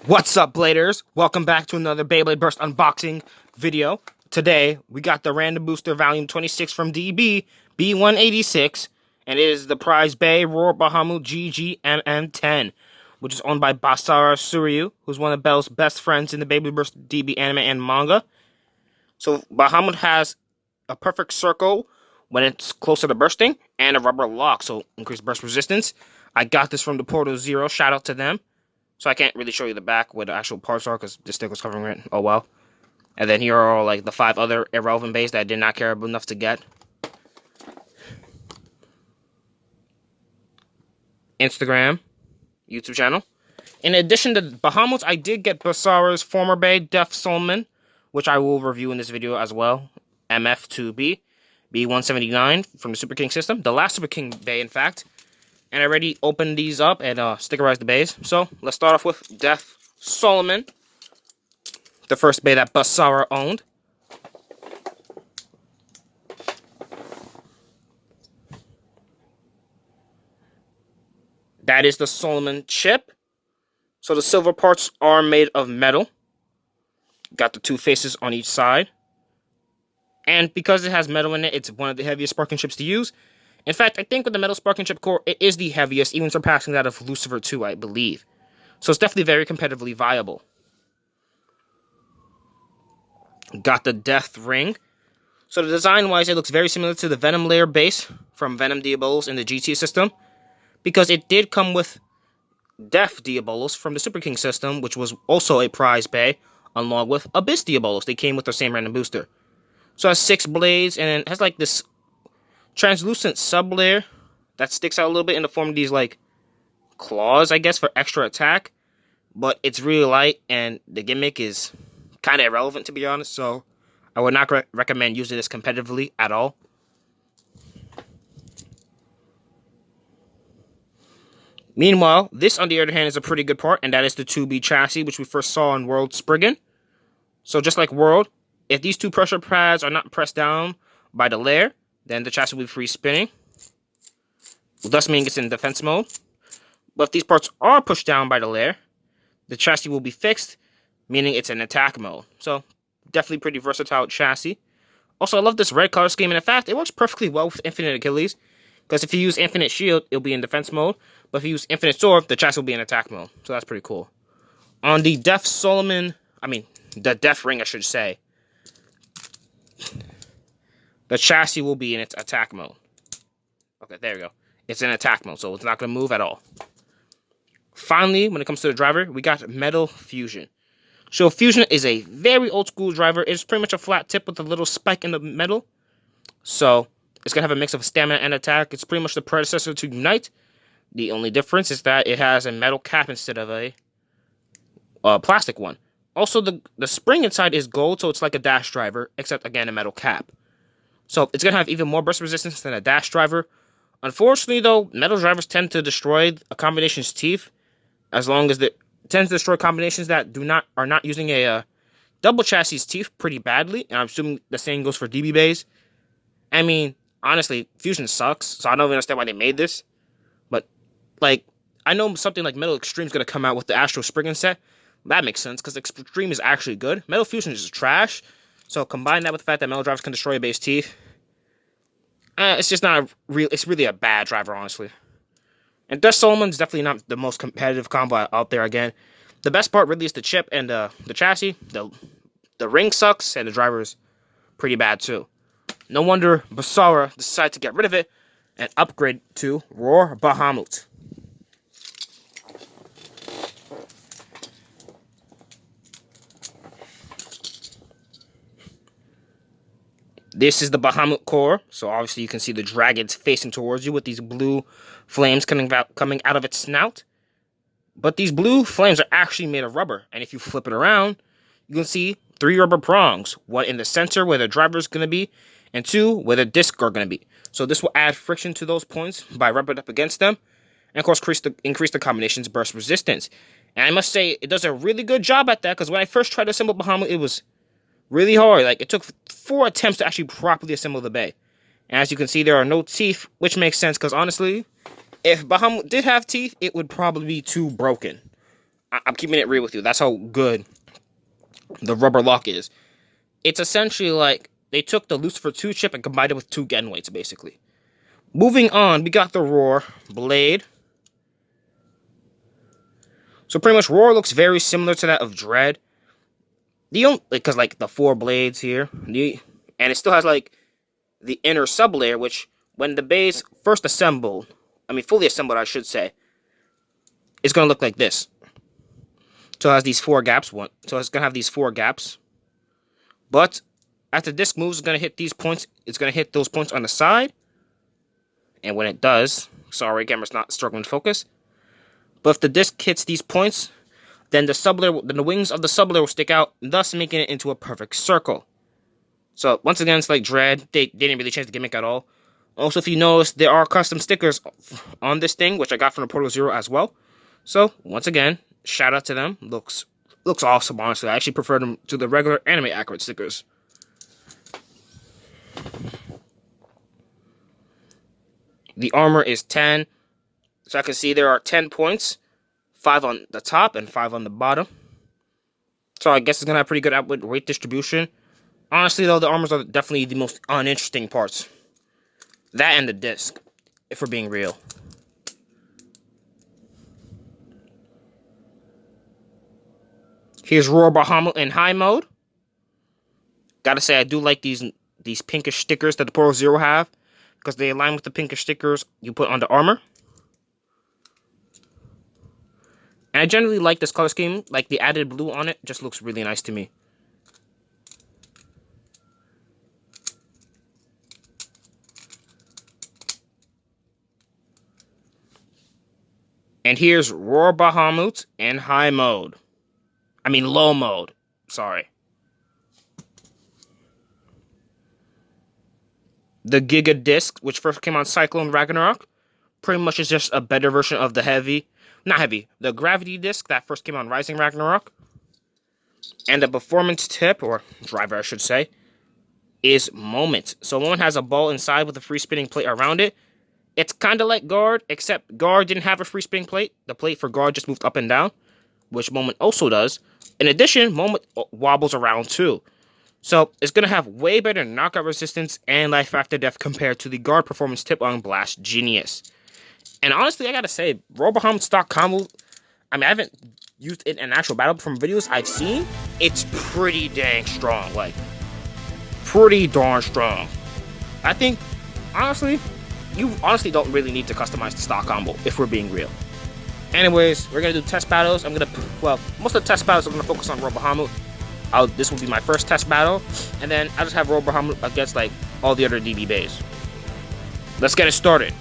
What's up, Bladers? Welcome back to another Beyblade Burst unboxing video. Today, we got the Random Booster Volume 26 from DB, B186, and it is the prize Bay Roar Bahamut GGMM10, which is owned by Basara Suryu, who's one of Bell's best friends in the Beyblade Burst DB anime and manga. So, Bahamut has a perfect circle when it's closer to bursting, and a rubber lock, so increased burst resistance. I got this from the Portal Zero, shout out to them. So I can't really show you the back where the actual parts are because the stick was covering it. Oh well. And then here are all like the 5 other irrelevant bays that I did not care enough to get. Instagram, YouTube channel. In addition to Bahamut, I did get Basara's former bay, Def Solomon, which I will review in this video as well. MF2B, B179 from the Superking system. The last Superking bay, in fact. And I already opened these up and stickerized the bays. So, let's start off with Def Solomon. The first bay that Basara owned. That is the Solomon chip. So the silver parts are made of metal. Got the 2 faces on each side. And because it has metal in it, it's one of the heaviest sparking chips to use. In fact, I think with the metal sparking chip core, it is the heaviest, even surpassing that of Lucifer 2, I believe. So it's definitely very competitively viable. Got the Death Ring. So the design-wise, it looks very similar to the Venom layer base from Venom Diabolos in the GT system, because it did come with Death Diabolos from the Superking system, which was also a prize bay, along with Abyss Diabolos. They came with the same random booster. So it has 6 blades, and it has like this translucent sub-layer that sticks out a little bit in the form of these, like, claws, I guess, for extra attack. But it's really light, and the gimmick is kind of irrelevant, to be honest, so I would not recommend using this competitively at all. Meanwhile, this, on the other hand, is a pretty good part, and that is the 2B chassis, which we first saw in World Spriggan. So just like World, if these 2 pressure pads are not pressed down by the layer, then the chassis will be free spinning, thus meaning it's in defense mode. But if these parts are pushed down by the layer, the chassis will be fixed, meaning it's in attack mode. So, definitely pretty versatile chassis. Also, I love this red color scheme, and in fact, it works perfectly well with Infinite Achilles, because if you use Infinite Shield, it'll be in defense mode, but if you use Infinite Sword, the chassis will be in attack mode. So that's pretty cool. On the Def Solomon, the Def Ring, I should say, the chassis will be in its attack mode. Okay, there we go. It's in attack mode, so it's not going to move at all. Finally, when it comes to the driver, we got Metal Fusion. So Fusion is a very old school driver. It's pretty much a flat tip with a little spike in the middle. So it's going to have a mix of stamina and attack. It's pretty much the predecessor to Unite. The only difference is that it has a metal cap instead of a plastic one. Also, the spring inside is gold, so it's like a dash driver, except, again, a metal cap. So it's going to have even more burst resistance than a dash driver. Unfortunately, though, metal drivers tend to destroy a combination's teeth, as long as it tends to destroy combinations that are not using a double chassis teeth pretty badly. And I'm assuming the same goes for DB bays. I mean, honestly, Fusion sucks, so I don't even understand why they made this. But, like, I know something like Metal Extreme is going to come out with the Astro Spriggan set. That makes sense, because Extreme is actually good. Metal Fusion is just trash. So combine that with the fact that metal drivers can destroy a base teeth. It's just not it's really a bad driver, honestly. And Def Solomon is definitely not the most competitive combo out there again. The best part really is the chip and the chassis. The ring sucks, and the driver is pretty bad too. No wonder Basara decided to get rid of it and upgrade to Roar Bahamut. This is the Bahamut core, so obviously you can see the dragons facing towards you with these blue flames coming out of its snout. But these blue flames are actually made of rubber, and if you flip it around, you can see 3 rubber prongs. 1 in the center where the driver is going to be, and 2 where the discs are going to be. So this will add friction to those points by rubbing up against them, and of course increase the combination's burst resistance. And I must say, it does a really good job at that, because when I first tried to assemble Bahamut, it was really hard. Like, it took 4 attempts to actually properly assemble the bay. And as you can see, there are no teeth, which makes sense, because honestly, if Bahamut did have teeth, it would probably be too broken. I'm keeping it real with you. That's how good the rubber lock is. It's essentially like they took the Lucifer 2 chip and combined it with 2 Gen weights, basically. Moving on, we got the Roar Blade. So pretty much Roar looks very similar to that of Dread. Because like the 4 blades here, and it still has like the inner sublayer, which when the base first assembled, fully assembled, I should say, it's gonna look like this. So it has these 4 gaps. So it's gonna have these 4 gaps. But as the disc moves, it's gonna hit these points. It's gonna hit those points on the side. And when it does, sorry, camera's not struggling to focus. But if the disc hits these points, then the wings of the sublayer will stick out, thus making it into a perfect circle. So once again, it's like Dread. They didn't really change the gimmick at all. Also, if you notice, there are custom stickers on this thing, which I got from the Portal Zero as well. So once again, shout out to them. Looks awesome, honestly. I actually prefer them to the regular Anime Accurate stickers. The armor is 10. So I can see there are 10 points. 5 on the top and 5 on the bottom. So I guess it's going to have pretty good weight distribution. Honestly, though, the armors are definitely the most uninteresting parts. That and the disc, if we're being real. Here's Roar Bahamut in high mode. Gotta say, I do like these pinkish stickers that the Portal Zero have, because they align with the pinkish stickers you put on the armor. And I generally like this color scheme. Like, the added blue on it just looks really nice to me. And here's Roar Bahamut in high mode. Low mode. Sorry. The Giga Disc, which first came on Cyclone Ragnarok, pretty much is just a better version of the Gravity Disc that first came on Rising Ragnarok. And the Performance Tip, or driver I should say, is Moment. So Moment has a ball inside with a free spinning plate around it. It's kind of like Guard, except Guard didn't have a free spinning plate. The plate for Guard just moved up and down, which Moment also does. In addition, Moment wobbles around too. So it's going to have way better knockout resistance and life after death compared to the Guard Performance Tip on Blast Genius. And honestly, I gotta say, Roar Bahamut stock combo, I haven't used it in an actual battle, but from videos I've seen, it's pretty dang strong. Like, pretty darn strong. I think, honestly, you don't really need to customize the stock combo, if we're being real. Anyways, we're gonna do test battles. Most of the test battles are gonna focus on Roar Bahamut. This will be my first test battle, and then I'll just have Roar Bahamut against, like, all the other DB bays. Let's get it started.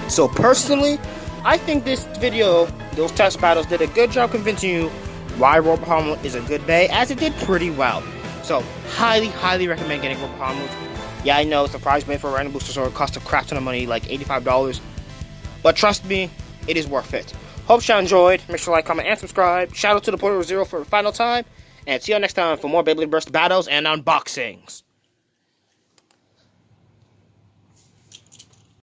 So personally, I think this video, those test battles, did a good job convincing you why Bahamut is a good bay, as it did pretty well. So highly recommend getting Bahamut. Yeah, I know, surprise bay for a random booster sword costs a crap ton of money, like $85. But trust me, it is worth it. Hope you enjoyed. Make sure to like, comment, and subscribe. Shout out to the Porter Zero for the final time. And see you next time for more Beyblade Burst battles and unboxings.